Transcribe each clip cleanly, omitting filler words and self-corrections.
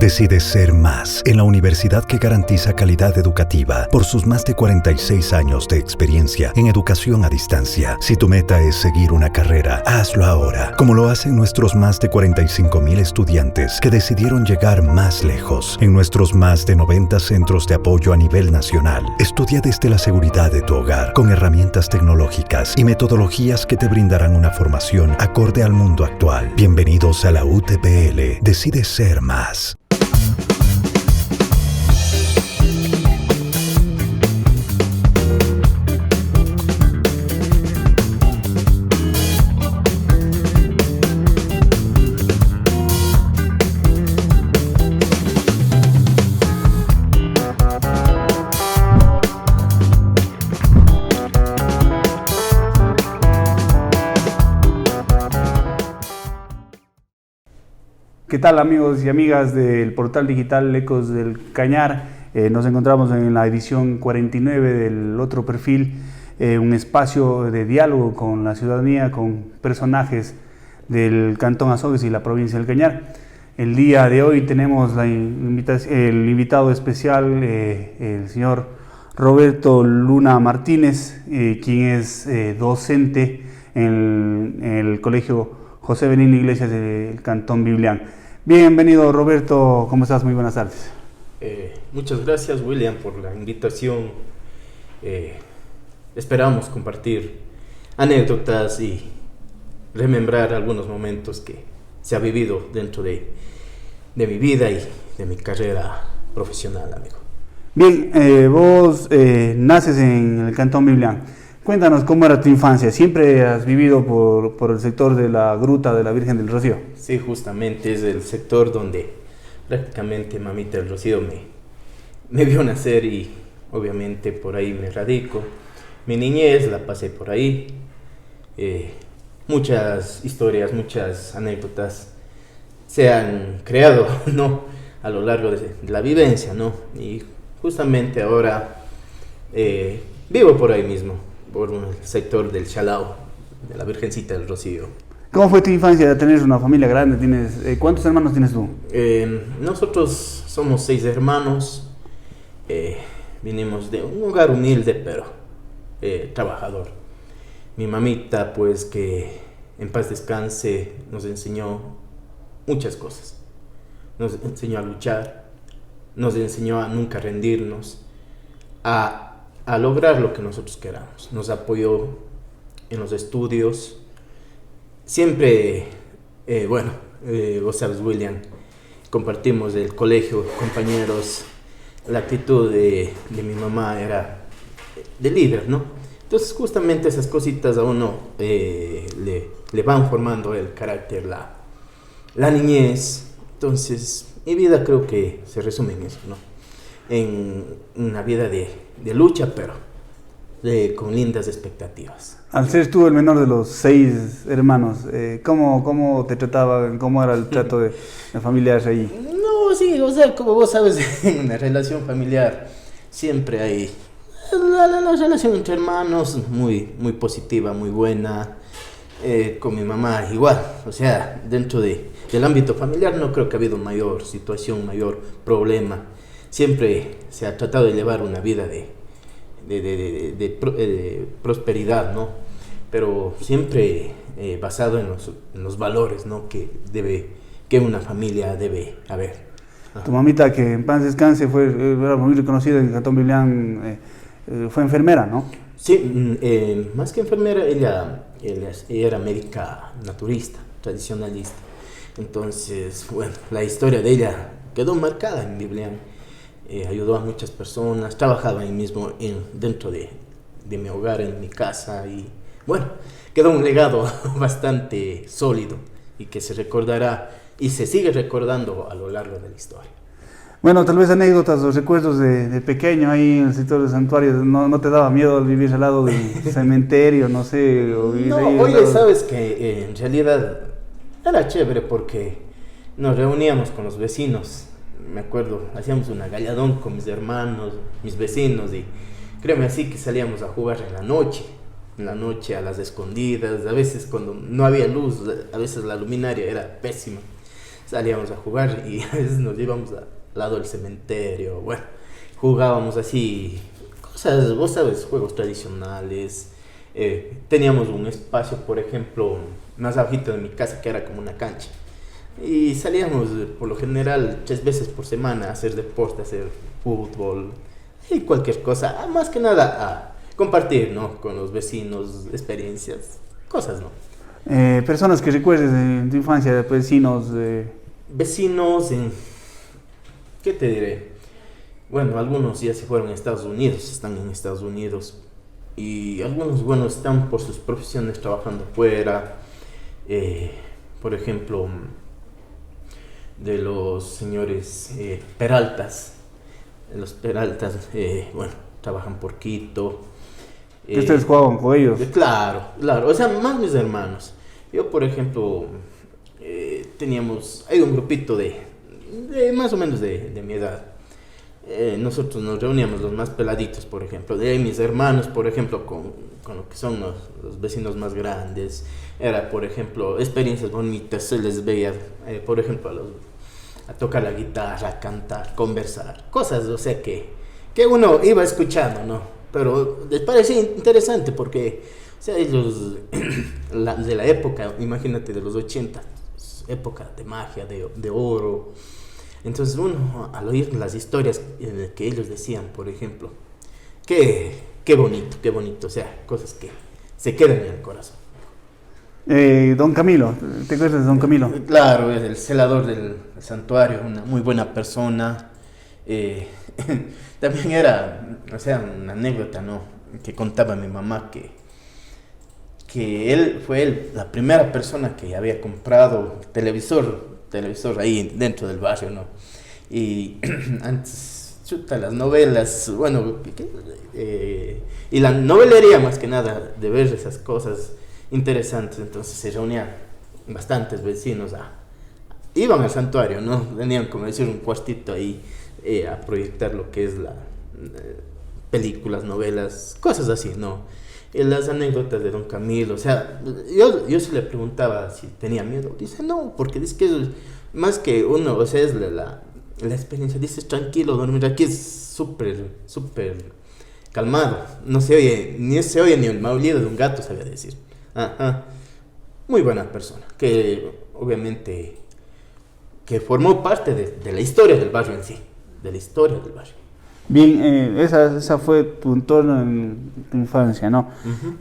Decide ser más en la universidad que garantiza calidad educativa por sus más de 46 años de experiencia en educación a distancia. Si tu meta es seguir una carrera, hazlo ahora, como lo hacen nuestros más de 45,000 estudiantes que decidieron llegar más lejos. En nuestros más de 90 centros de apoyo a nivel nacional, estudia desde la seguridad de tu hogar con herramientas tecnológicas y metodologías que te brindarán una formación acorde al mundo actual. Bienvenidos a la UTPL. Decide ser más. ¿Qué tal, amigos y amigas del portal digital Ecos del Cañar? Nos encontramos en la edición 49 del Otro Perfil, un espacio de diálogo con la ciudadanía, con personajes del Cantón Azogues y la provincia del Cañar. El día de hoy tenemos el invitado especial, el señor Roberto Luna Martínez, quien es docente en el Colegio José Benigno Iglesias del Cantón Biblián. Bienvenido, Roberto, ¿cómo estás? Muy buenas tardes. Muchas gracias, William, por la invitación. Esperamos compartir anécdotas y remembrar algunos momentos que se ha vivido dentro de mi vida y de mi carrera profesional, amigo. Bien, vos naces en el Cantón Biblián. Cuéntanos cómo era tu infancia. ¿Siempre has vivido por el sector de la Gruta de la Virgen del Rocío? Sí, justamente es el sector donde prácticamente Mamita del Rocío me vio nacer y obviamente por ahí me radico. Mi niñez la pasé por ahí. Muchas historias, muchas anécdotas se han creado, ¿no?, a lo largo de la vivencia, ¿no? Y justamente ahora vivo por ahí mismo, por el sector del Chalao, de la Virgencita del Rocío. ¿Cómo fue tu infancia? ¿Tienes una familia grande? ¿Cuántos hermanos tienes tú? Nosotros somos 6 hermanos. Vinimos de un hogar humilde, pero trabajador. Mi mamita, pues, que en paz descanse, nos enseñó muchas cosas. Nos enseñó a luchar, nos enseñó a nunca rendirnos, a lograr lo que nosotros queramos. Nos apoyó en los estudios. Siempre, vos sabes, William, compartimos el colegio, compañeros. La actitud de mi mamá era de líder, ¿no? Entonces, justamente esas cositas a uno le van formando el carácter, la niñez. Entonces, mi vida creo que se resume en eso, ¿no? En una vida de lucha, pero con lindas expectativas. Al ser tú el menor de los 6 hermanos, ¿cómo te trataban? ¿Cómo era el trato de familiares ahí? No, sí, o sea, como vos sabes, en una relación familiar siempre hay la relación entre hermanos muy, muy positiva, muy buena. Con mi mamá igual, o sea, dentro del ámbito familiar no creo que ha habido mayor situación, mayor problema. Siempre se ha tratado de llevar una vida de prosperidad, ¿no? Pero siempre basado en los valores, ¿no?, que una familia debe haber. Tu mamita, que en paz descanse, era muy reconocida en el Cantón Biblián, fue enfermera, ¿no? Sí, más que enfermera, ella era médica naturista, tradicionalista. Entonces, bueno, la historia de ella quedó marcada en Biblián. Ayudó a muchas personas, trabajaba ahí mismo dentro de mi hogar, en mi casa, y bueno, quedó un legado bastante sólido y que se recordará y se sigue recordando a lo largo de la historia. Bueno, tal vez anécdotas o recuerdos de pequeño ahí en el sector del santuario. ¿No te daba miedo vivir al lado del cementerio, no sé? Oye, sabes que en realidad era chévere porque nos reuníamos con los vecinos. Me acuerdo, hacíamos una galladón con mis hermanos, mis vecinos, y créeme, así que salíamos a jugar en la noche a las escondidas. A veces cuando no había luz, a veces la luminaria era pésima, salíamos a jugar y a veces nos íbamos al lado del cementerio, bueno, jugábamos así, cosas, vos sabes, juegos tradicionales. Teníamos un espacio, por ejemplo, más abajito de mi casa que era como una cancha. Y salíamos por lo general 3 veces por semana a hacer deporte, a hacer fútbol y cualquier cosa. Más que nada a compartir, ¿no? Con los vecinos, experiencias, cosas, ¿no? Personas que recuerdes de tu infancia, vecinos. Vecinos, ¿qué te diré? Bueno, algunos ya se fueron a Estados Unidos, están en Estados Unidos. Y algunos, bueno, están por sus profesiones trabajando fuera. Por ejemplo, de los señores Peraltas. Los Peraltas, bueno, trabajan por Quito. ¿Ustedes jugaban con ellos? Claro, o sea, más mis hermanos. Yo, por ejemplo, hay un grupito de más o menos de mi edad. Nosotros nos reuníamos los más peladitos, por ejemplo, de mis hermanos, por ejemplo, con lo que son los vecinos más grandes. Era, por ejemplo, experiencias bonitas, se les veía, por ejemplo, a tocar la guitarra, a cantar, conversar, cosas, o sea, que uno iba escuchando, ¿no? Pero les parecía interesante porque, o sea, ellos, de la época, imagínate, de los 80, época de magia, de oro. Entonces uno, al oír las historias que ellos decían, por ejemplo, qué bonito, o sea, cosas que se quedan en el corazón. Don Camilo, ¿te acuerdas de Don Camilo? Claro, es el celador del santuario, una muy buena persona. También era, o sea, una anécdota, ¿no? Que contaba mi mamá que él fue la primera persona que había comprado televisor ahí dentro del barrio, ¿no? Y antes, las novelas, bueno, y la novelería más que nada, de ver esas cosas interesantes. Entonces se reunían bastantes vecinos, iban al santuario, ¿no? Tenían, como decir, un cuartito ahí a proyectar lo que es películas, novelas, cosas así, ¿no? Las anécdotas de Don Camilo, o sea, yo se le preguntaba si tenía miedo. Dice, no, porque dice que es más que uno, o sea, es la experiencia. Dice, tranquilo, dormir aquí es súper calmado. No se oye ni el maullido de un gato, sabía decir. Muy buena persona, que obviamente que formó parte de la historia del barrio en sí, de la historia del barrio. Bien, esa fue tu entorno en tu infancia, ¿no? Uh-huh.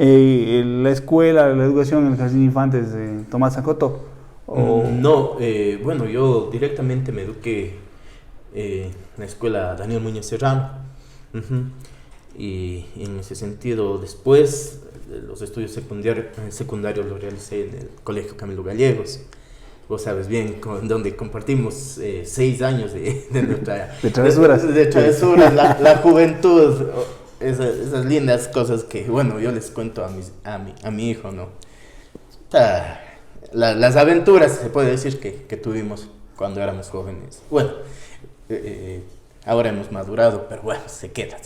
La escuela, la educación en el Jardín de Infantes de Tomás Zacoto. No, bueno, yo directamente me eduqué en la escuela Daniel Muñoz Serrano. Uh-huh. Y en ese sentido, después los estudios secundarios los realicé en el Colegio Camilo Gallegos. Vos sabes bien, donde compartimos 6 años de nuestra... de travesuras. De travesuras, la juventud, esas lindas cosas que, bueno, yo les cuento a mi hijo, ¿no? Las aventuras, se puede decir, que tuvimos cuando éramos jóvenes. Bueno, ahora hemos madurado, pero bueno, se queda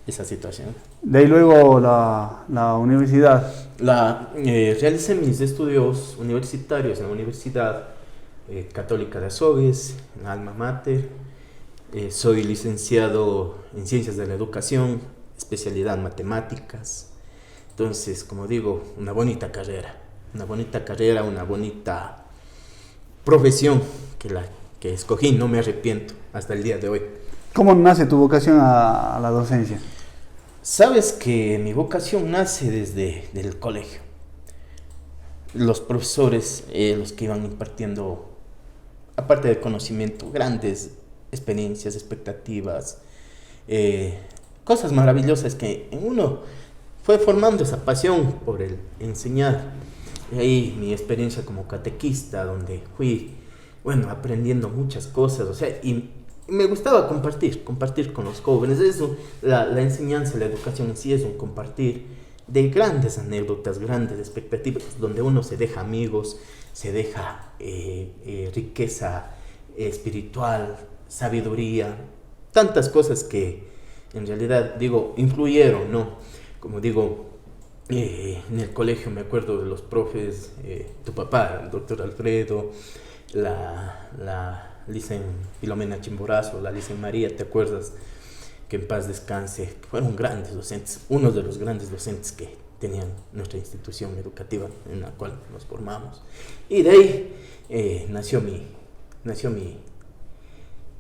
esa situación. De ahí luego la universidad. Realicé mis estudios universitarios en la Universidad Católica de Azogues, en Alma Mater. Soy licenciado en Ciencias de la Educación, especialidad en Matemáticas. Entonces, como digo, una bonita carrera, una bonita profesión que escogí, no me arrepiento hasta el día de hoy. ¿Cómo nace tu vocación a la docencia? Sabes que mi vocación nace desde el colegio. Los profesores, los que iban impartiendo, aparte del conocimiento, grandes experiencias, expectativas, cosas maravillosas que en uno fue formando esa pasión por el enseñar. Y ahí mi experiencia como catequista, donde fui, bueno, aprendiendo muchas cosas, o sea, y me gustaba compartir con los jóvenes. Eso, la enseñanza, la educación en sí es un compartir de grandes anécdotas, grandes expectativas, donde uno se deja amigos, se deja riqueza espiritual, sabiduría, tantas cosas que en realidad, digo, influyeron, ¿no? Como digo, en el colegio me acuerdo de los profes, tu papá, el doctor Alfredo, la Licen Filomena Chimborazo, la Licen María, ¿te acuerdas? Que en paz descanse. Fueron grandes docentes, uno de los grandes docentes que tenían nuestra institución educativa en la cual nos formamos. Y de ahí nació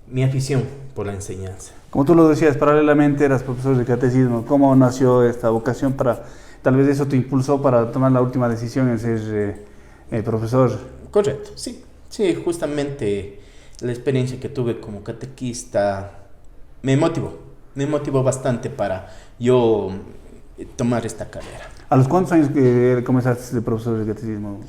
mi afición por la enseñanza. Como tú lo decías, paralelamente eras profesor de catecismo. ¿Cómo nació esta vocación para, tal vez eso te impulsó para tomar la última decisión en ser profesor? Correcto, sí. Sí, justamente la experiencia que tuve como catequista me motivó bastante para yo tomar esta carrera. ¿A los cuántos años que comenzaste de profesor de catecismo?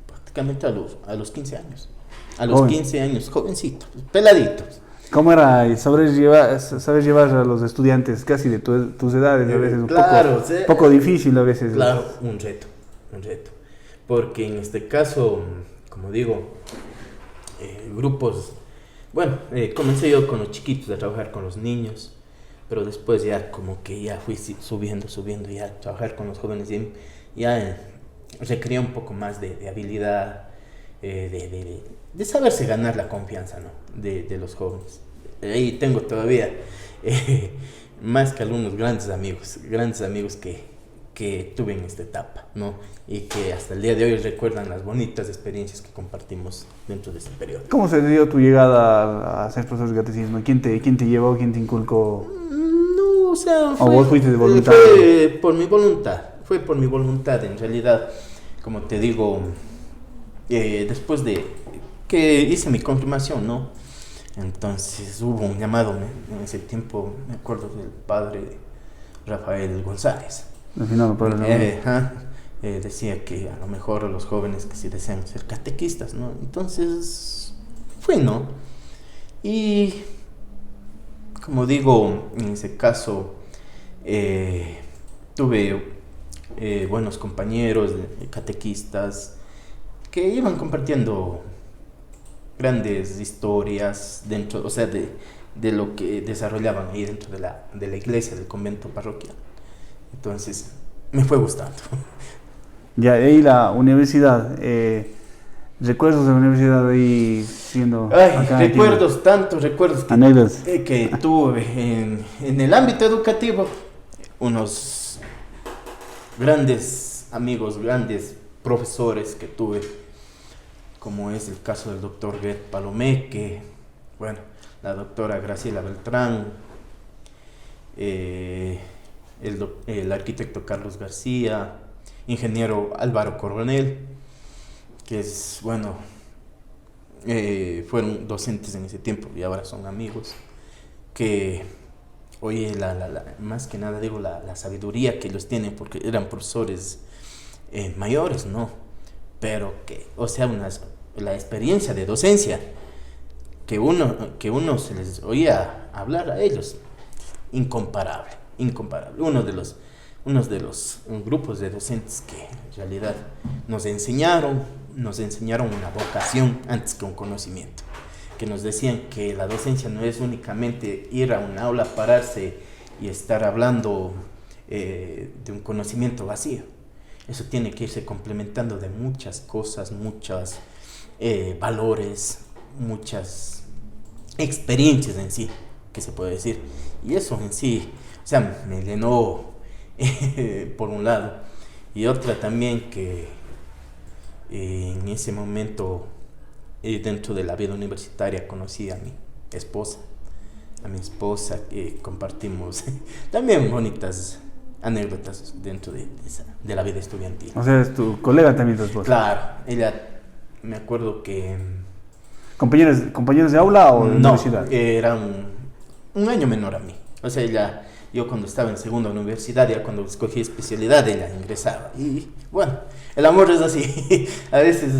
Prácticamente a los 15 años. A los 15 años, jovencito, peladito. ¿Cómo era saber llevar a los estudiantes casi de tus edades? A veces un poco difícil a veces. Claro, un reto. Porque en este caso, como digo, grupos, bueno, comencé yo con los chiquitos a trabajar con los niños, pero después ya como que ya fui subiendo, ya trabajar con los jóvenes ya requería un poco más de habilidad, de saberse ganar la confianza, ¿no? de los jóvenes. Ahí tengo todavía más que algunos grandes amigos que tuve en esta etapa, ¿no? Y que hasta el día de hoy recuerdan las bonitas experiencias que compartimos dentro de ese periodo. ¿Cómo se dio tu llegada a ser profesor de catecismo? ¿Quién te llevó? ¿Quién te inculcó? No, o sea... ¿O vos fuiste de voluntad? Fue por mi voluntad, en realidad. Como te digo, después de que hice mi confirmación, ¿no? Entonces hubo un llamado en ese tiempo, me acuerdo del padre Rafael González. Decía que a lo mejor los jóvenes que sí desean ser catequistas, ¿no? Entonces fui, ¿no? Y como digo, en ese caso tuve buenos compañeros catequistas que iban compartiendo grandes historias dentro, o sea, de lo que desarrollaban ahí dentro de la iglesia, del convento parroquial. Entonces, me fue gustando. Ya, ahí la universidad, recuerdos de la universidad ahí siendo... Tantos recuerdos que tuve en el ámbito educativo, unos grandes amigos, grandes profesores que tuve, como es el caso del doctor Gert Palomeque, bueno, la doctora Graciela Beltrán, el arquitecto Carlos García, ingeniero Álvaro Coronel, que es, bueno, fueron docentes en ese tiempo y ahora son amigos, que oye, más que nada digo la sabiduría que ellos tienen, porque eran profesores mayores, ¿no? Pero que, o sea, la experiencia de docencia que uno se les oía hablar a ellos, incomparable. Uno de los grupos de docentes que en realidad nos enseñaron una vocación antes que un conocimiento, que nos decían que la docencia no es únicamente ir a un aula, pararse y estar hablando de un conocimiento vacío. Eso tiene que irse complementando de muchas cosas, muchos valores, muchas experiencias en sí, que se puede decir. Y eso en sí, o sea, me llenó por un lado. Y otra también que en ese momento, dentro de la vida universitaria, conocí a mi esposa, que compartimos también bonitas anécdotas dentro de la vida estudiantil. O sea, es tu colega también, tu esposa. Claro, ella, me acuerdo que... ¿Compañeros de aula o de universidad? No, era un año menor a mí. O sea, yo cuando estaba en segunda universidad, ya cuando escogí especialidad, ella ingresaba. Y bueno, el amor es así. A veces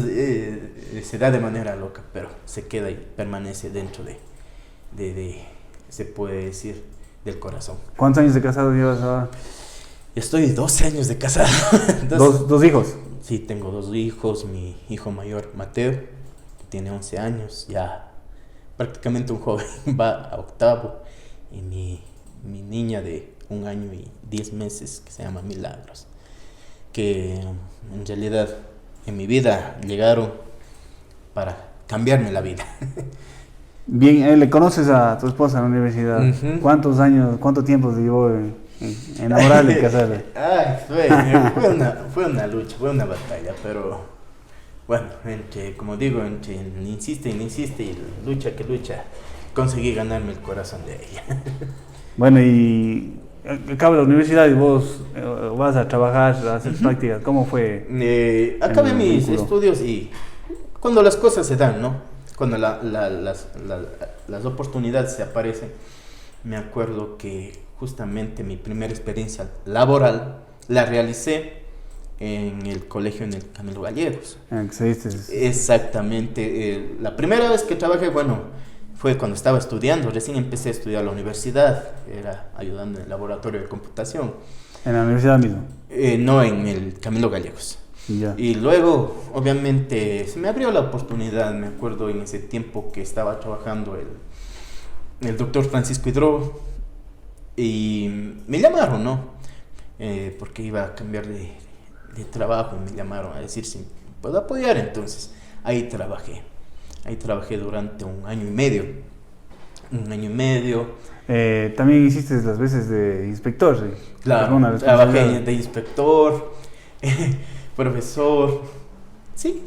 se da de manera loca, pero se queda y permanece dentro de se puede decir, del corazón. ¿Cuántos años de casado llevas ahora? Estoy 12 años de casado. ¿Dos hijos? Sí, tengo 2 hijos. Mi hijo mayor, Mateo, que tiene 11 años, ya prácticamente un joven, va a 8º. Y mi niña de 1 año y 10 meses, que se llama Milagros, que en realidad en mi vida llegaron para cambiarme la vida. Bien, ¿le conoces a tu esposa en la universidad? Ujú. ¿Cuántos años, cuánto tiempo se llevó en enamorarle y casarle? Ay, fue una lucha, fue una batalla, pero bueno, como digo, insiste y lucha que lucha, conseguí ganarme el corazón de ella. Bueno, y acaba la universidad y vos vas a trabajar, a hacer prácticas. ¿Cómo fue? Acabé el mis vínculo? estudios y cuando las cosas se dan, ¿no? Cuando las oportunidades se aparecen, me acuerdo que justamente mi primera experiencia laboral la realicé en el colegio en el Camilo Gallegos. Exactamente. La primera vez que trabajé, bueno, fue cuando estaba estudiando. Recién empecé a estudiar a la universidad. Era ayudando en el laboratorio de computación. ¿En la universidad mismo? No, en el Camilo Gallegos. Ya. Y luego, obviamente, se me abrió la oportunidad. Me acuerdo en ese tiempo que estaba trabajando el doctor Francisco Hidro. Y me llamaron, ¿no? Porque iba a cambiar de trabajo y me llamaron a decir si puedo apoyar. Entonces, ahí trabajé. Ahí trabajé durante un año y medio. También hiciste las veces de inspector, ¿sí? Claro, trabajé de inspector, profesor. Sí,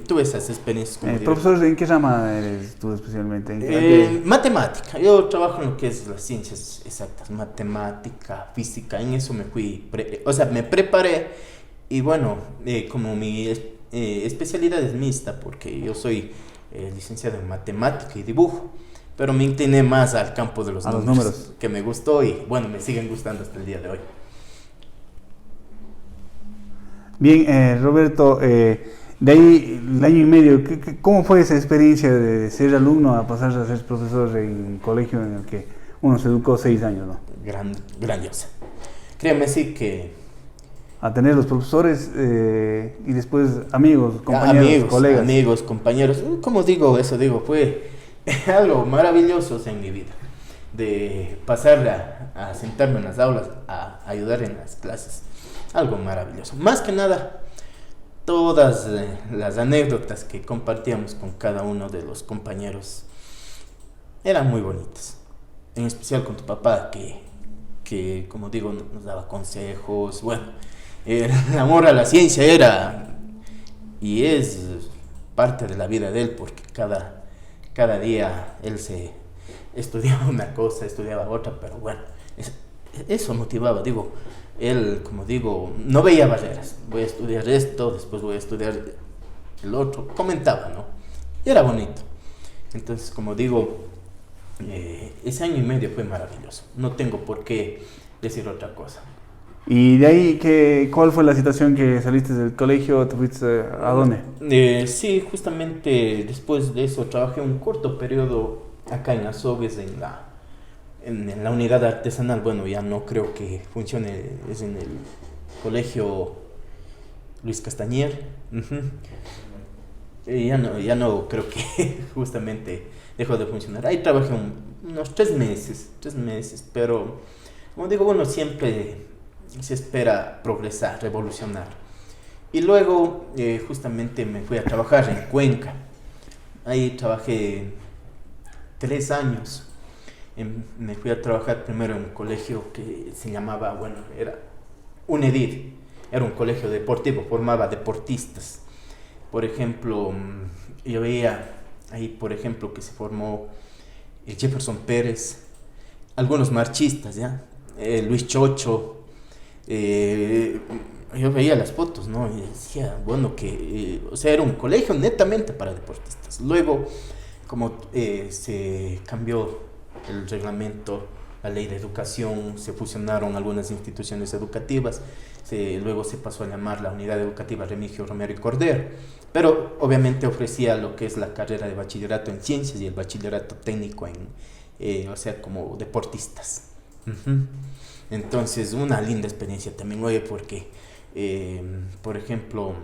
tuve esas experiencias como profesor, ¿en qué rama eres tú especialmente? Matemática. Yo trabajo en lo que es las ciencias exactas, matemática, física. En eso me fui, me preparé. Y bueno, como mi especialidad es mixta, porque yo soy licenciado en matemática y dibujo, pero me incliné más al campo de los números, que me gustó y bueno, me siguen gustando hasta el día de hoy. Bien, Roberto, de ahí el año y medio, ¿cómo fue esa experiencia de ser alumno a pasar a ser profesor en un colegio en el que uno se educó 6 años, ¿no? Grandiosa. Créeme, sí que... A tener los profesores y después amigos, compañeros, colegas. Amigos, compañeros. Como digo, fue algo maravilloso en mi vida. De pasar a sentarme en las aulas, a ayudar en las clases. Algo maravilloso. Más que nada, todas las anécdotas que compartíamos con cada uno de los compañeros eran muy bonitas. En especial con tu papá, que como digo, nos daba consejos. Bueno, el amor a la ciencia era y es parte de la vida de él, porque cada día él se estudiaba una cosa, estudiaba otra, pero bueno, eso motivaba. Él, como digo, no veía barreras. Voy a estudiar esto, después voy a estudiar el otro. Comentaba, ¿no? Y era bonito. Entonces, como digo, ese año y medio fue maravilloso. No tengo por qué decir otra cosa. ¿Y de ahí cuál fue la situación que saliste del colegio? ¿Te fuiste a dónde? Sí, justamente después de eso trabajé un corto periodo acá en Azogues en la unidad artesanal. Bueno, ya no creo que funcione, es en el colegio Luis Castañer. Ya no creo que justamente dejó de funcionar. Ahí trabajé unos 3 meses, pero como digo, bueno, siempre se espera progresar, revolucionar. Y luego justamente me fui a trabajar en Cuenca. Ahí trabajé 3 años. Me fui a trabajar primero en un colegio que se llamaba, era UNEDID, era un colegio deportivo, formaba deportistas. Por ejemplo, yo veía ahí, por ejemplo, que se formó Jefferson Pérez, algunos marchistas, ¿ya? Luis Chocho. Yo veía las fotos, ¿no? Y decía, era un colegio netamente para deportistas. Luego, como se cambió el reglamento, la ley de educación, se fusionaron algunas instituciones educativas, luego se pasó a llamar la Unidad Educativa Remigio Romero y Cordero, pero obviamente ofrecía lo que es la carrera de bachillerato en ciencias y el bachillerato técnico como deportistas. Entonces, una linda experiencia también, porque, por ejemplo,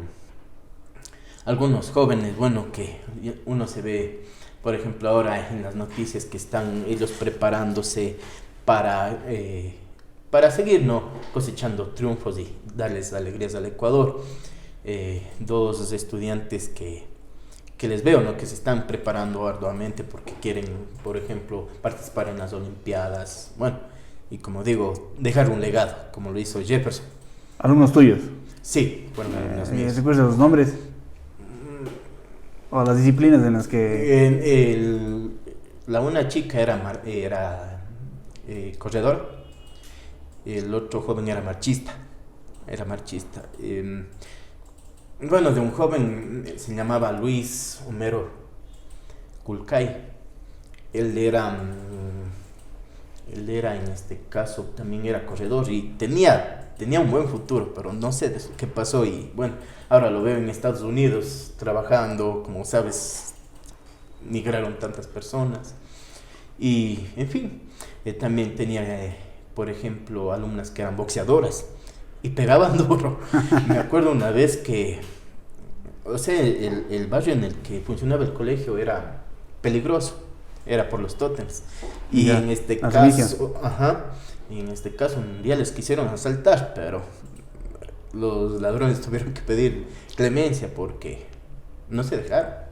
algunos jóvenes, que uno se ve, por ejemplo, ahora en las noticias que están ellos preparándose para seguir, ¿no?, cosechando triunfos y darles alegrías al Ecuador. 2 estudiantes que que les veo, ¿no? Que se están preparando arduamente porque quieren, por ejemplo, participar en las Olimpiadas, bueno, y como digo, dejar un legado, como lo hizo Jefferson. ¿Alumnos tuyos? Sí, fueron alumnos míos. ¿Recuerdas los nombres? ¿O las disciplinas en las que...? Una chica era corredora, el otro joven era marchista. Bueno, de un joven se llamaba Luis Homero Culcay. Él era en este caso también era corredor y tenía un buen futuro, pero no sé qué pasó y bueno, ahora lo veo en Estados Unidos trabajando, como sabes, migraron tantas personas y en fin, también tenía, por ejemplo, alumnas que eran boxeadoras y pegaban duro. Me acuerdo una vez que, o sea, el barrio en el que funcionaba el colegio era peligroso, era por los tótems. Y ya, en este caso, un día les quisieron asaltar, pero los ladrones tuvieron que pedir clemencia porque no se dejaron.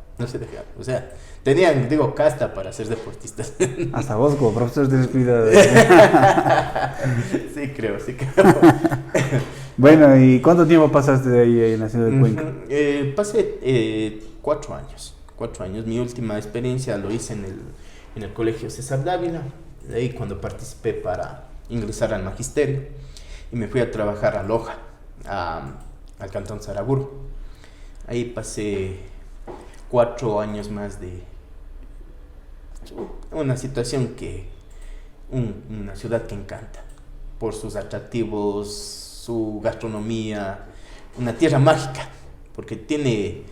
O sea, tenían, casta para ser deportistas. Hasta vos como profesor tienes cuidado. Sí creo. Bueno, ¿y cuánto tiempo pasaste de ahí en la ciudad de Cuenca? Pasé 4 años. 4 años. Mi última experiencia lo hice en el colegio César Dávila. De ahí cuando participé para ingresar al magisterio. Y me fui a trabajar a Loja, al cantón Saraguro. Ahí pasé 4 años más de una situación una ciudad que encanta por sus atractivos, su gastronomía, una tierra mágica, porque tiene,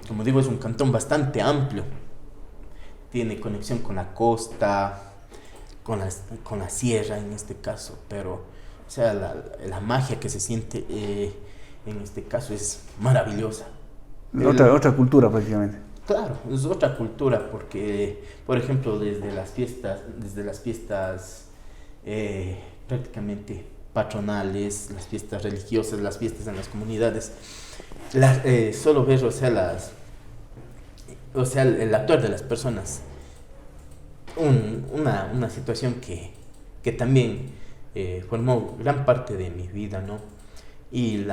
como digo, es un cantón bastante amplio, tiene conexión con la costa, con la sierra en este caso, pero o sea, la magia que se siente en este caso es maravillosa. Otra cultura prácticamente. Claro, es otra cultura porque, por ejemplo, desde las fiestas prácticamente patronales, las fiestas religiosas, las fiestas en las comunidades, solo ver, el actuar de las personas, una situación que también formó gran parte de mi vida, ¿no? Y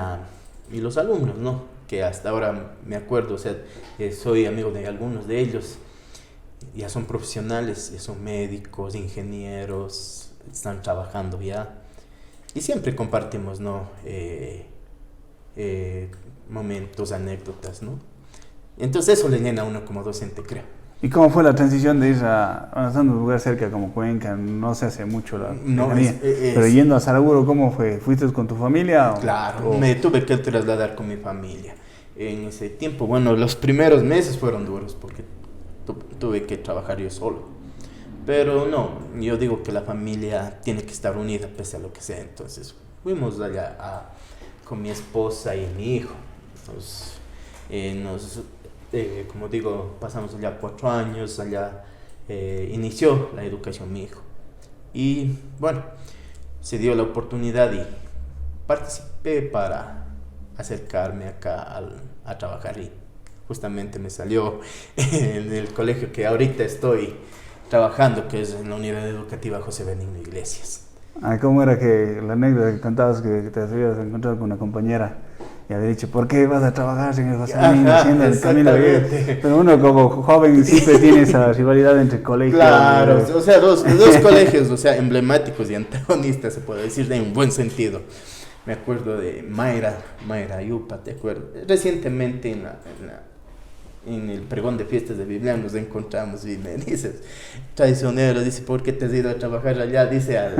los alumnos, ¿no? Que hasta ahora me acuerdo, soy amigo de algunos de ellos, ya son profesionales, ya son médicos, ingenieros, están trabajando ya, y siempre compartimos, ¿no? Momentos, anécdotas, ¿no? Entonces eso le llena a uno como docente, creo. ¿Y cómo fue la transición de ir estando en un lugar cerca como Cuenca? No se hace mucho la lejanía, pero yendo a Saraguro, ¿cómo fue? ¿Fuiste con tu familia? Claro, me tuve que trasladar con mi familia. En ese tiempo, bueno, los primeros meses fueron duros porque tuve que trabajar yo solo. Pero no, yo digo que la familia tiene que estar unida pese a lo que sea. Entonces fuimos allá con mi esposa y mi hijo. Como digo, pasamos allá 4 años, allá inició la educación mi hijo. Y bueno, se dio la oportunidad y participé para acercarme acá a trabajar y justamente me salió en el colegio que ahorita estoy trabajando, que es en la Unidad Educativa José Benigno Iglesias. ¿Cómo era que la anécdota que contabas que te habías encontrado con una compañera y había dicho, ¿por qué vas a trabajar en el José Benigno haciendo el camino? Pero uno como joven siempre tiene esa rivalidad entre colegios. Claro, o sea, dos colegios, o sea, emblemáticos y antagonistas, se puede decir, en un buen sentido. Me acuerdo de Mayra Yupa, ¿te acuerdas? Recientemente en el pregón de fiestas de Biblia nos encontramos y me dices, traicionero, dice, ¿por qué te has ido a trabajar allá? Dice al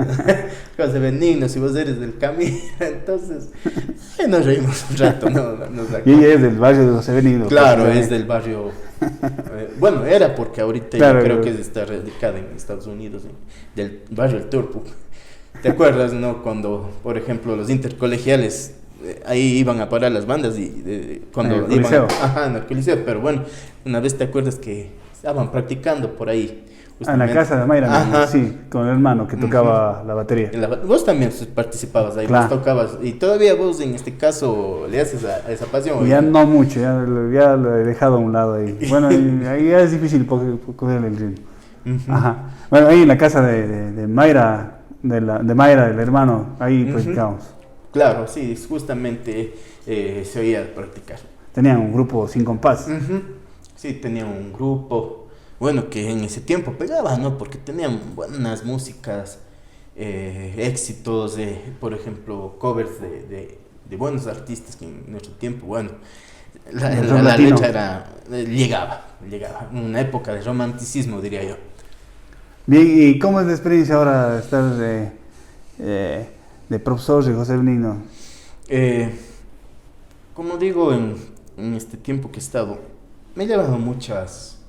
José Benigno, si vos eres del camino. Entonces, nos reímos un rato, ¿no? Y ella es del barrio de José Benigno. Claro, es del barrio, bueno, era porque ahorita claro, yo creo que está radicada en Estados Unidos, del barrio El Turpo. ¿Te acuerdas, no? Cuando, por ejemplo, los intercolegiales ahí iban a parar las bandas y cuando en el en el Coliseo, pero bueno, una vez te acuerdas que estaban practicando por ahí En la casa de Mayra, Ajá. sí, con el hermano que tocaba la batería. Vos también participabas ahí, Claro. vos tocabas, y todavía vos en este caso le haces a esa pasión. Ya no mucho, ya lo he dejado a un lado ahí. Bueno, y ahí ya es difícil cogerle el ritmo. Ujú. Ajá. Bueno, ahí en la casa de Mayra, de Mayra, el hermano, ahí practicamos. Claro, sí, justamente se oía practicar. Tenían un grupo sin compás. Ujú. Sí, tenían un grupo, bueno, que en ese tiempo pegaba, ¿no? Porque tenían buenas músicas, éxitos, por ejemplo, covers de buenos artistas que en nuestro tiempo, bueno, El rock la latino. letra era, llegaba, una época de romanticismo, diría yo. Bien, ¿y cómo es la experiencia ahora estar de profesor de José Benigno? Como digo, en este tiempo que he estado, me he llevado muchas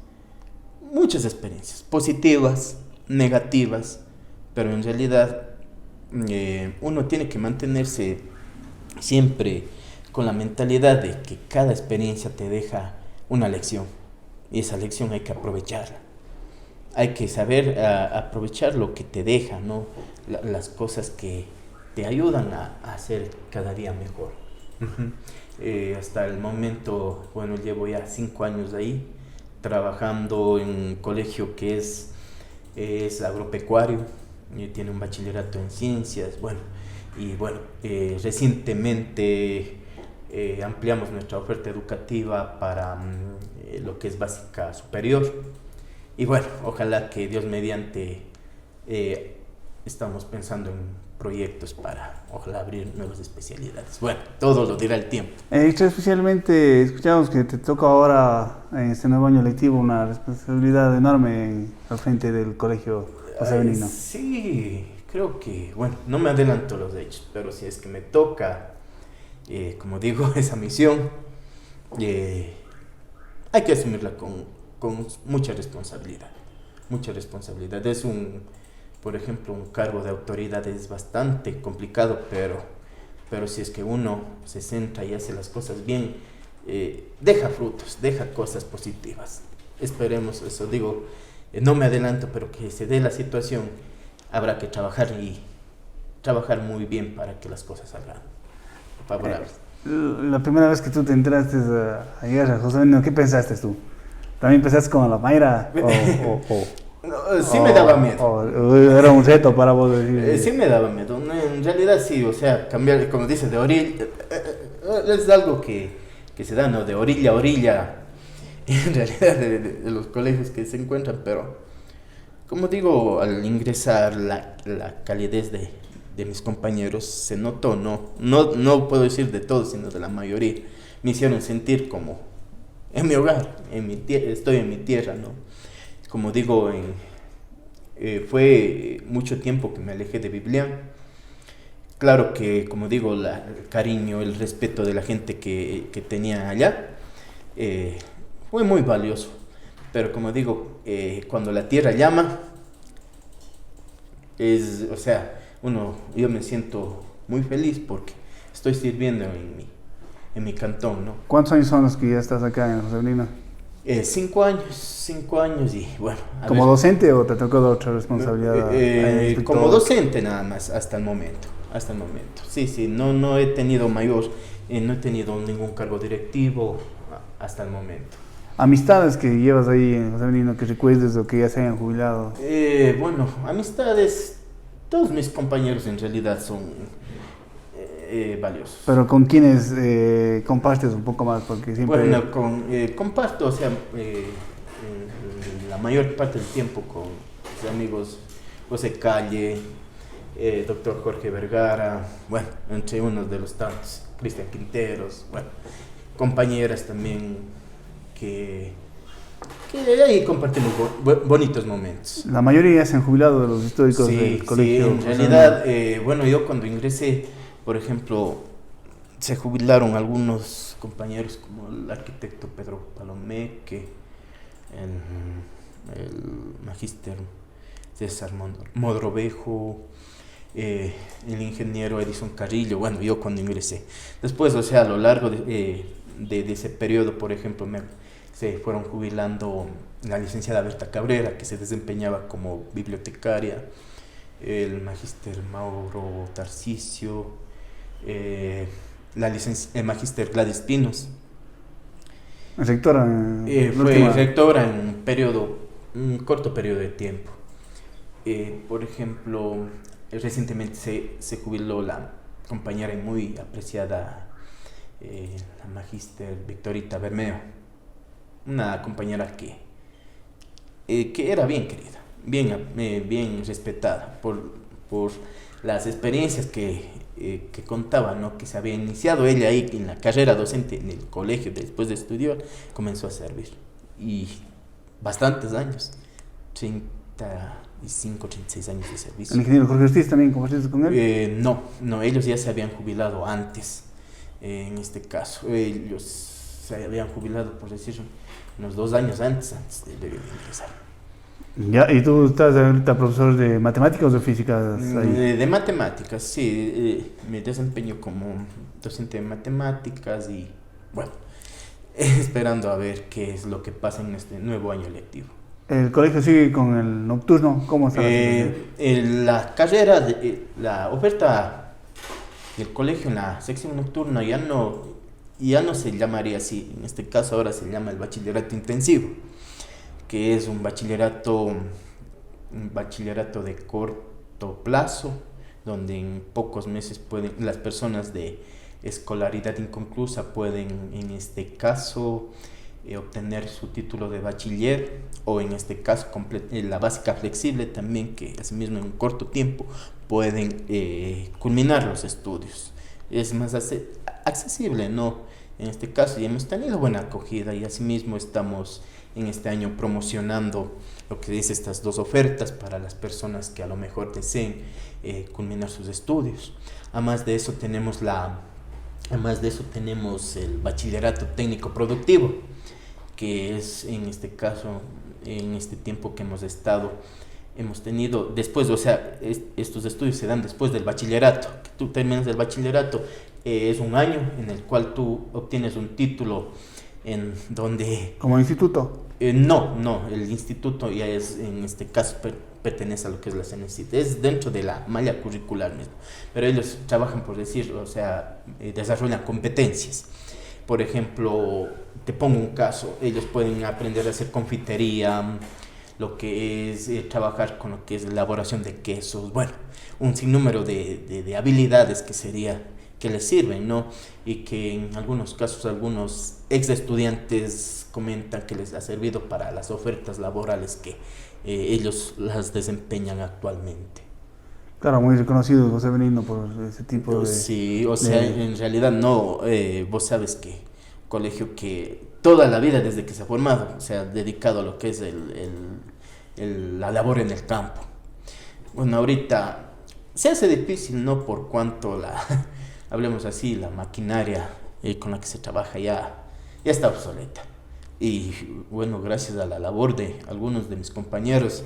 experiencias, positivas, negativas, pero en realidad uno tiene que mantenerse siempre con la mentalidad de que cada experiencia te deja una lección y esa lección hay que aprovecharla. Hay que saber aprovechar lo que te deja, ¿no? Las cosas que te ayudan a ser cada día mejor. Hasta el momento, bueno, llevo ya 5 años ahí, trabajando en un colegio que es agropecuario, tiene un bachillerato en ciencias, bueno, y bueno, recientemente ampliamos nuestra oferta educativa para lo que es básica superior, y bueno, ojalá que Dios mediante estamos pensando en proyectos para, ojalá, abrir nuevas especialidades. Bueno, todo lo dirá el tiempo. Especialmente escuchamos que te toca ahora en este nuevo año lectivo una responsabilidad enorme al frente del colegio José Benigno. Sí, creo que, bueno, no me adelanto los hechos, pero si es que me toca, como digo, esa misión, hay que asumirla con mucha responsabilidad. Mucha responsabilidad. Es por ejemplo, un cargo de autoridad es bastante complicado, pero si es que uno se centra y hace las cosas bien, deja frutos, deja cosas positivas. Esperemos eso, digo, no me adelanto, pero que se dé la situación, habrá que trabajar muy bien para que las cosas salgan favorables. La primera vez que tú te entraste a llegar a José Benigno, ¿qué pensaste tú? ¿También pensaste como la Mayra? No, sí me daba miedo. Era un reto para vos decir. Sí me daba miedo. No, en realidad sí, o sea, cambiar, como dices, de orilla, es algo que se da, ¿no? De orilla a orilla, en realidad de los colegios que se encuentran, pero como digo, al ingresar la calidez de mis compañeros se notó, no puedo decir de todos, sino de la mayoría, me hicieron sentir como en mi hogar, estoy en mi tierra, ¿no? Como digo, fue mucho tiempo que me alejé de Biblián. Claro que, como digo, el cariño, el respeto de la gente que tenía allá fue muy valioso. Pero como digo, cuando la tierra llama, o sea, yo me siento muy feliz porque estoy sirviendo en mi cantón, ¿no? ¿Cuántos años son los que ya estás acá en José Benigno? 5 años y bueno. ¿Como docente o te tocó otra responsabilidad? Como docente nada más hasta el momento. Sí, no he tenido no he tenido ningún cargo directivo hasta el momento. ¿Amistades que llevas ahí en José Benigno que recuerdes o que ya se hayan jubilado? Bueno, amistades, todos mis compañeros en realidad son valiosos. Pero ¿con quiénes compartes un poco más? Porque siempre... Bueno, comparto, o sea, la mayor parte del tiempo con mis amigos José Calle, doctor Jorge Vergara, bueno, entre unos de los tantos, Cristian Quinteros, bueno, compañeras también que ahí compartimos bonitos momentos. La mayoría ya se han jubilado de los históricos del colegio. Sí, en realidad, bueno, yo cuando ingresé, por ejemplo, se jubilaron algunos compañeros como el arquitecto Pedro Palomeque, el magíster César Modrovejo, el ingeniero Edison Carrillo, bueno, yo cuando ingresé. Después, o sea, a lo largo de ese periodo, por ejemplo, se fueron jubilando la licenciada Berta Cabrera, que se desempeñaba como bibliotecaria, el magíster Mauro Tarcisio, el magíster Gladys Pinos. Rectora. Fue rectora en un corto periodo de tiempo. Por ejemplo, recientemente se jubiló la compañera y muy apreciada, la magíster Victorita Bermeo, una compañera que era bien querida, bien respetada por las experiencias que contaba, ¿no? Que se había iniciado ella ahí en la carrera docente en el colegio, después de estudiar, comenzó a servir. Y bastantes años, 35, 36 años de servicio. ¿El ingeniero Jorge Ortiz también compartiste con él? No, ellos ya se habían jubilado antes, en este caso. Ellos se habían jubilado, por decir, unos 2 años antes de ingresar. Ya, ¿y tú estás ahorita profesor de matemáticas o de física? De matemáticas, sí. Me desempeño como docente de matemáticas y, bueno, esperando a ver qué es lo que pasa en este nuevo año lectivo. ¿El colegio sigue con el nocturno? ¿Cómo está? La carrera, la oferta del colegio en la sección nocturna ya no se llamaría así. En este caso ahora se llama el bachillerato intensivo, que es un bachillerato de corto plazo, donde en pocos meses las personas de escolaridad inconclusa pueden, en este caso, obtener su título de bachiller, o en este caso la básica flexible también, que asimismo en un corto tiempo pueden culminar los estudios. Es más accesible, ¿no? En este caso, y hemos tenido buena acogida, y asimismo estamos en este año promocionando lo que dice estas 2 ofertas para las personas que a lo mejor deseen culminar sus estudios. Además de eso tenemos el bachillerato técnico productivo, que es, en este caso, en este tiempo que hemos tenido después, o sea, estos estudios se dan después del bachillerato. Tú terminas el bachillerato, es un año en el cual tú obtienes un título en donde... ¿Como instituto? No, el instituto ya es, en este caso, pertenece a lo que es la CNCIT, es dentro de la malla curricular mismo, pero ellos trabajan, por decirlo, o sea, desarrollan competencias. Por ejemplo, te pongo un caso, ellos pueden aprender a hacer confitería, lo que es trabajar con lo que es elaboración de quesos, bueno, un sinnúmero de habilidades que les sirven, ¿no? Y que en algunos casos algunos ex estudiantes comentan que les ha servido para las ofertas laborales que ellos las desempeñan actualmente. Claro, muy reconocido José Benigno por ese tipo de... Sí, o sea, en realidad no, vos sabes que colegio que toda la vida desde que se ha formado se ha dedicado a lo que es la labor en el campo. Bueno, ahorita se hace difícil, ¿no? Por cuanto hablemos así, la maquinaria con la que se trabaja ya está obsoleta. Y bueno, gracias a la labor de algunos de mis compañeros,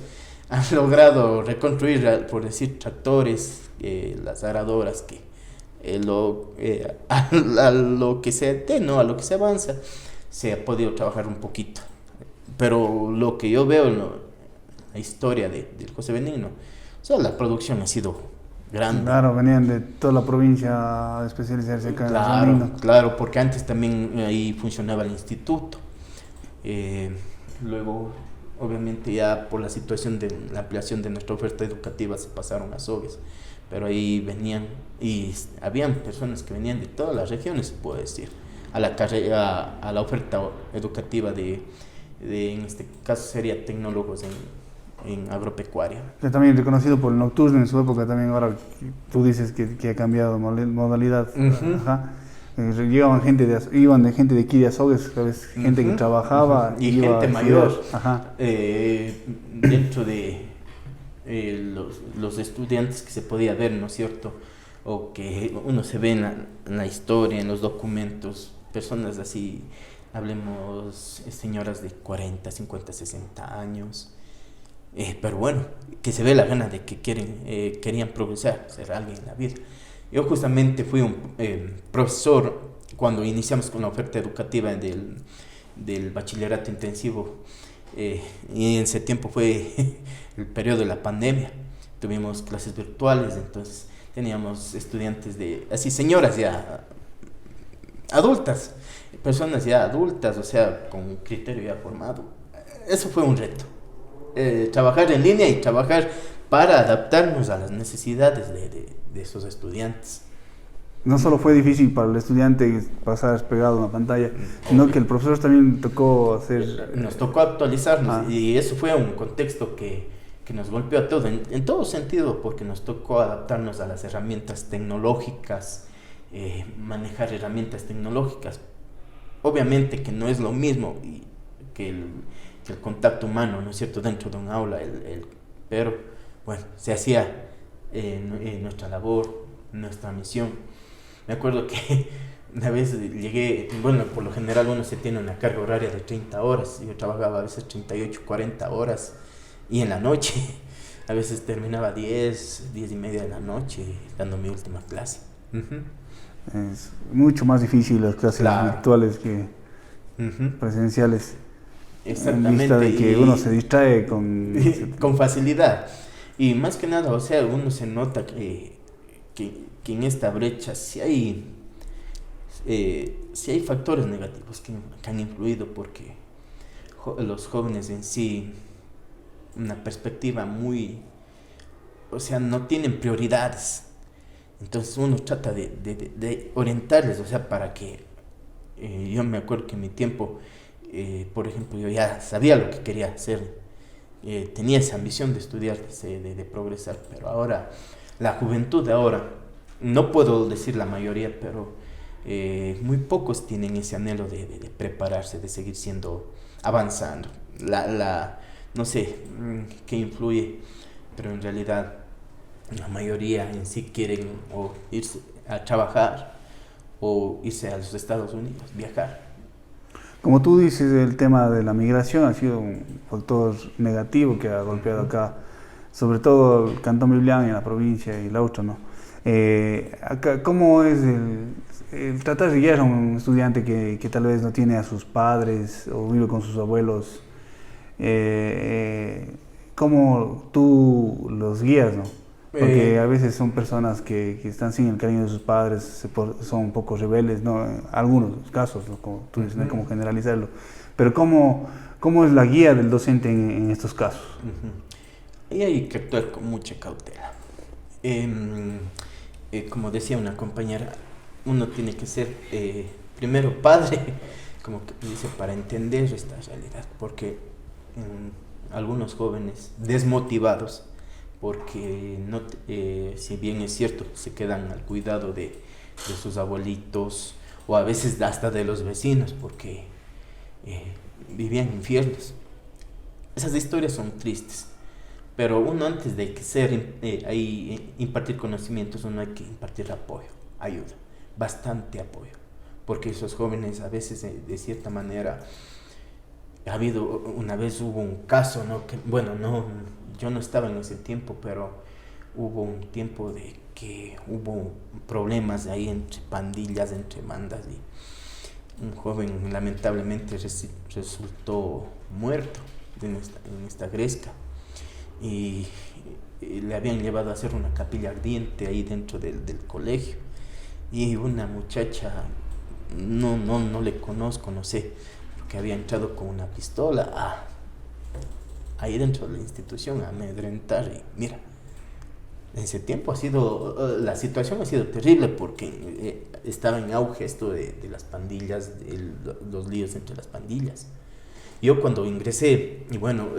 han logrado reconstruir, por decir, tractores, las aradoras, que a lo que se ¿no? A lo que se avanza, se ha podido trabajar un poquito. Pero lo que yo veo en la historia del José Benigno, o sea, la producción ha sido grande. Claro, venían de toda la provincia a especializarse acá en Benigno. Claro, porque antes también ahí funcionaba el instituto. Luego, obviamente, ya por la situación de la ampliación de nuestra oferta educativa se pasaron a Sogues, pero ahí venían, y habían personas que venían de todas las regiones, se puede decir, a la oferta educativa en este caso sería tecnólogos en agropecuaria. Que también reconocido por el nocturno en su época, también ahora tú dices que ha cambiado modalidad. Uh-huh. Ajá. Iban gente de aquí de Azogues, ¿sabes? Gente que trabajaba y gente mayor. Ajá. Dentro de los estudiantes que se podía ver, ¿no es cierto? O que uno se ve en la historia, en los documentos, personas así, hablemos, señoras de 40, 50, 60 años. Pero bueno, que se ve la gana de que querían progresar, ser alguien en la vida. Yo justamente fui un profesor cuando iniciamos con la oferta educativa del bachillerato intensivo. Y en ese tiempo fue el periodo de la pandemia. Tuvimos clases virtuales, entonces teníamos estudiantes así señoras ya adultas, personas ya adultas, o sea, con un criterio ya formado. Eso fue un reto. Trabajar en línea y trabajar para adaptarnos a las necesidades de esos estudiantes. No solo fue difícil para el estudiante pasar pegado a una pantalla, sino que el profesor también nos tocó actualizarnos, y eso fue un contexto que nos golpeó a todos, en todo sentido, porque nos tocó adaptarnos a las herramientas tecnológicas, manejar herramientas tecnológicas. Obviamente que no es lo mismo que el contacto humano, ¿no es cierto?, dentro de un aula, pero bueno, se hacía nuestra labor, nuestra misión. Me acuerdo que una vez llegué, bueno, por lo general uno se tiene una carga horaria de 30 horas, yo trabajaba a veces 38, 40 horas, y en la noche, a veces terminaba 10 y media de la noche dando mi última clase. Es mucho más difícil las clases virtuales que presenciales. Exactamente. En vista de que uno se distrae con facilidad. Y más que nada, o sea, uno se nota que en esta brecha sí hay factores negativos que han influido, porque los jóvenes en sí, una perspectiva o sea, no tienen prioridades. Entonces uno trata de orientarles, o sea, para que yo me acuerdo que en mi tiempo, por ejemplo, yo ya sabía lo que quería hacer, tenía esa ambición de estudiar, de progresar, pero ahora, la juventud de ahora, no puedo decir la mayoría, pero muy pocos tienen ese anhelo de prepararse, de seguir avanzando. No sé qué influye, pero en realidad la mayoría en sí quieren o irse a trabajar o irse a los Estados Unidos, viajar. Como tú dices, el tema de la migración ha sido un factor negativo que ha golpeado acá, sobre todo el Cantón Biblián y la provincia y la otra, ¿no? Acá, ¿cómo es el tratar de guiar a un estudiante que tal vez no tiene a sus padres o vive con sus abuelos? ¿Cómo tú los guías, no? Porque a veces son personas que están sin el cariño de sus padres, son un poco rebeldes, ¿no? En algunos casos, ¿no? Como tú dices, no hay como generalizarlo. Pero ¿cómo es la guía del docente en estos casos? Y hay que actuar con mucha cautela. Como decía una compañera, uno tiene que ser primero padre, como que dice, para entender esta realidad, porque algunos jóvenes desmotivados, porque si bien es cierto, se quedan al cuidado de sus abuelitos, o a veces hasta de los vecinos, porque vivían infiernos. Esas historias son tristes, pero uno, antes de impartir conocimientos, uno hay que impartir apoyo, ayuda, bastante apoyo, porque esos jóvenes a veces, de cierta manera, una vez hubo un caso, ¿no? Yo no estaba en ese tiempo, pero hubo un tiempo de que hubo problemas ahí entre pandillas, entre bandas, y un joven lamentablemente resultó muerto en esta gresca, y le habían llevado a hacer una capilla ardiente ahí dentro del colegio, y una muchacha, no le conozco, no sé, que había entrado con una pistola ahí dentro de la institución a amedrentar. Y mira, en ese tiempo la situación ha sido terrible, porque estaba en auge esto de las pandillas, los líos entre las pandillas. Yo cuando ingresé, y bueno,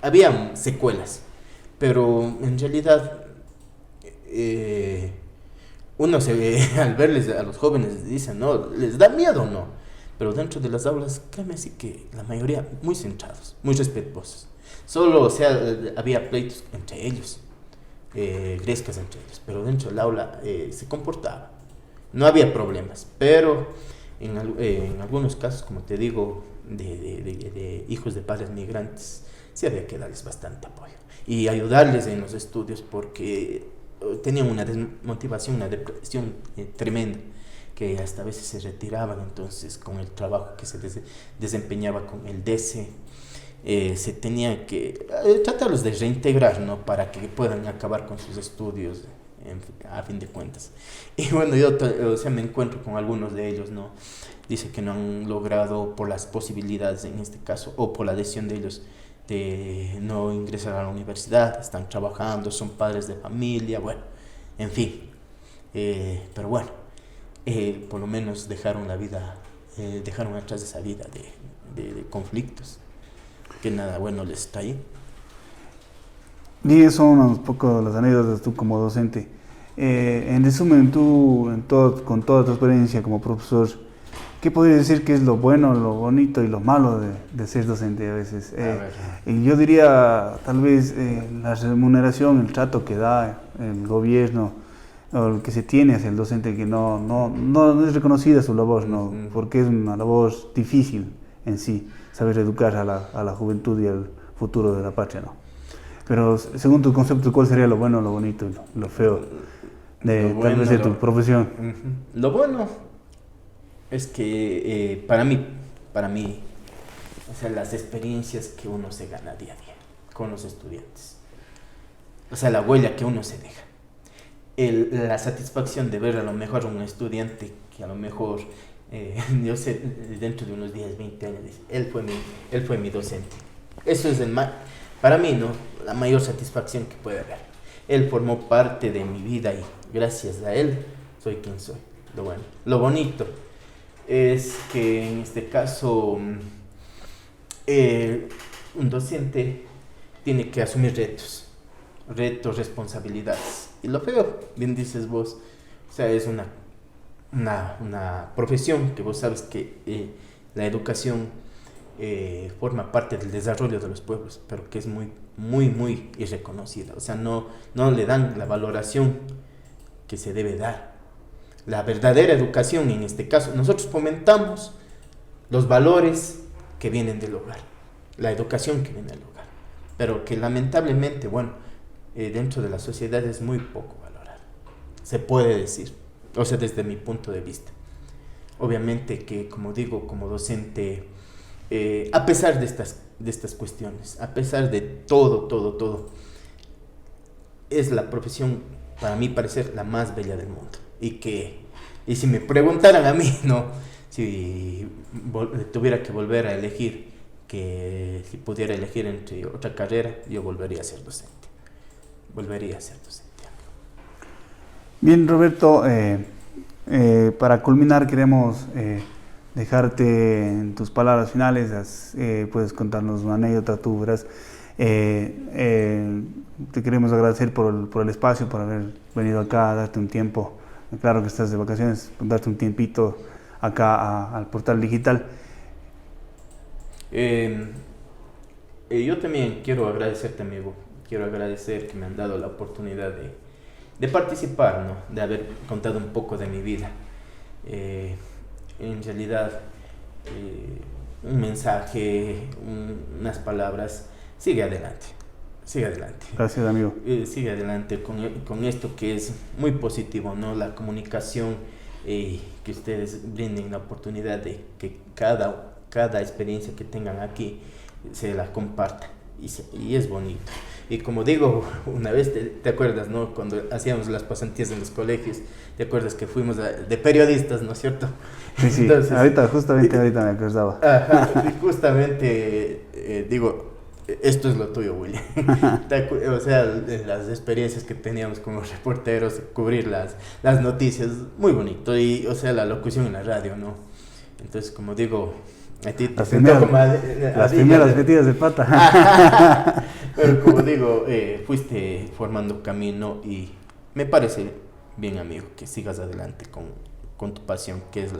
había secuelas, pero en realidad uno al verles a los jóvenes dice, no, ¿les da miedo o no? Pero dentro de las aulas, créeme, así que la mayoría muy centrados, muy respetuosos. Solo, o sea, había pleitos entre ellos, grescas entre ellos, pero dentro del aula se comportaba. No había problemas, pero en algunos casos, como te digo, de hijos de padres migrantes, sí había que darles bastante apoyo y ayudarles en los estudios, porque tenían una desmotivación, una depresión tremenda, que hasta a veces se retiraban. Entonces, con el trabajo que se desempeñaba con el DC, se tenía que tratarlos de reintegrar, ¿no? Para que puedan acabar con sus estudios, a fin de cuentas. Y bueno, yo me encuentro con algunos de ellos, ¿no? Dice que no han logrado, por las posibilidades en este caso, o por la decisión de ellos, de no ingresar a la universidad. Están trabajando, son padres de familia, bueno, en fin. Pero bueno, por lo menos dejaron atrás esa vida de conflictos, que nada bueno les está ahí. Y eso son unos pocos las anécdotas tú como docente. En resumen, tú, con toda tu experiencia como profesor, ¿qué podrías decir que es lo bueno, lo bonito y lo malo de ser docente a veces? Y yo diría, tal vez, la remuneración, el trato que da el gobierno, o el que se tiene hacia el docente, que no es reconocida su labor, ¿no? Porque es una labor difícil en sí, saber educar a la juventud y al futuro de la patria, ¿no? Pero según tu concepto, ¿cuál sería lo bueno, lo bonito y lo feo tal vez de tu profesión? Lo bueno es que para mí, o sea, las experiencias que uno se gana día a día con los estudiantes, o sea, la huella que uno se deja, la satisfacción de ver a lo mejor a un estudiante que a lo mejor, yo sé, dentro de unos 10, 20 años, dice, él fue mi docente. Eso es para mí, ¿no?, la mayor satisfacción que puede haber. Él formó parte de mi vida y gracias a él soy quien soy. Lo bueno. Lo bonito es que en este caso un docente tiene que asumir retos, responsabilidades. Y lo feo, bien dices vos, o sea, es una profesión que vos sabes que la educación forma parte del desarrollo de los pueblos, pero que es muy, muy, muy irreconocida. O sea, no le dan la valoración que se debe dar. La verdadera educación, en este caso, nosotros fomentamos los valores que vienen del hogar, la educación que viene del hogar, pero que lamentablemente, bueno, dentro de la sociedad es muy poco valorada, se puede decir, o sea, desde mi punto de vista. Obviamente que, como digo, como docente, a pesar de estas cuestiones, a pesar de todo, es la profesión, para mí parecer, la más bella del mundo. Y si me preguntaran a mí, ¿no?, si tuviera que volver a elegir, que si pudiera elegir entre otra carrera, yo volvería a ser docente. Bien, Roberto, para culminar queremos dejarte en tus palabras finales. Puedes contarnos una anécdota, tú verás. Te queremos agradecer por el espacio, por haber venido acá a darte un tiempo. Claro que estás de vacaciones, darte un tiempito acá al Portal Digital. Yo también quiero agradecerte, amigo. Quiero agradecer que me han dado la oportunidad de participar, ¿no?, de haber contado un poco de mi vida. En realidad, un mensaje, unas palabras: sigue adelante. Gracias, amigo. Sigue adelante con esto que es muy positivo, ¿no? La comunicación, que ustedes brinden la oportunidad de que cada experiencia que tengan aquí se la comparta, y es bonito. Y como digo, una vez te acuerdas, ¿no?, cuando hacíamos las pasantías en los colegios, te acuerdas que fuimos de periodistas, ¿no es cierto? Sí. Entonces, justamente ahorita me acordaba. Ajá, justamente digo, esto es lo tuyo, William. O sea, las experiencias que teníamos como reporteros, cubrir las noticias, muy bonito. Y, o sea, la locución en la radio, ¿no? Entonces, como digo, a ti te sentó como las primeras metidas de pata. Pero como digo, fuiste formando camino y me parece bien, amigo, que sigas adelante con tu pasión, que es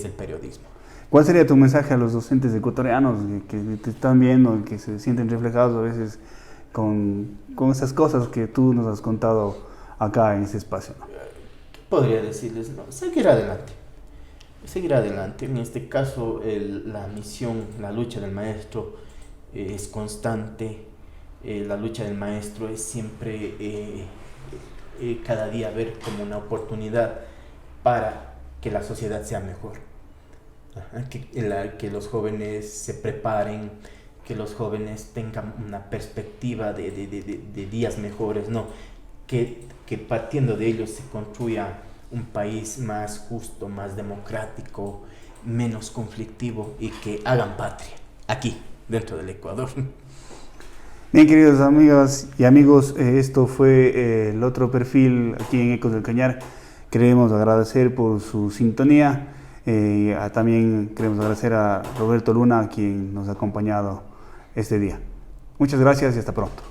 el periodismo. ¿Cuál sería tu mensaje a los docentes ecuatorianos que te están viendo y que se sienten reflejados a veces con esas cosas que tú nos has contado acá en este espacio, ¿no? ¿Qué podría decirles? No, seguir adelante. En este caso, la misión, la lucha del maestro es constante. La lucha del maestro es siempre, cada día, ver como una oportunidad para que la sociedad sea mejor. Ajá, que los jóvenes se preparen, que los jóvenes tengan una perspectiva de días mejores, ¿no? Que partiendo de ellos se construya un país más justo, más democrático, menos conflictivo y que hagan patria aquí, dentro del Ecuador. Bien, queridos amigas y amigos, esto fue el otro perfil aquí en Ecos del Cañar. Queremos agradecer por su sintonía. También queremos agradecer a Roberto Luna, quien nos ha acompañado este día. Muchas gracias y hasta pronto.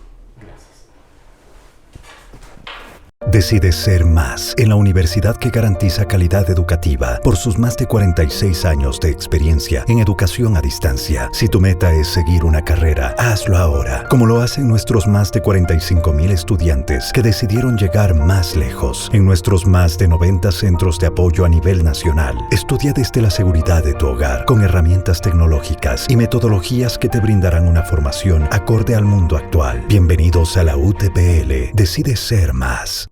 Decide ser más en la universidad que garantiza calidad educativa por sus más de 46 años de experiencia en educación a distancia. Si tu meta es seguir una carrera, hazlo ahora, como lo hacen nuestros más de 45,000 estudiantes que decidieron llegar más lejos en nuestros más de 90 centros de apoyo a nivel nacional. Estudia desde la seguridad de tu hogar con herramientas tecnológicas y metodologías que te brindarán una formación acorde al mundo actual. Bienvenidos a la UTPL. Decide ser más.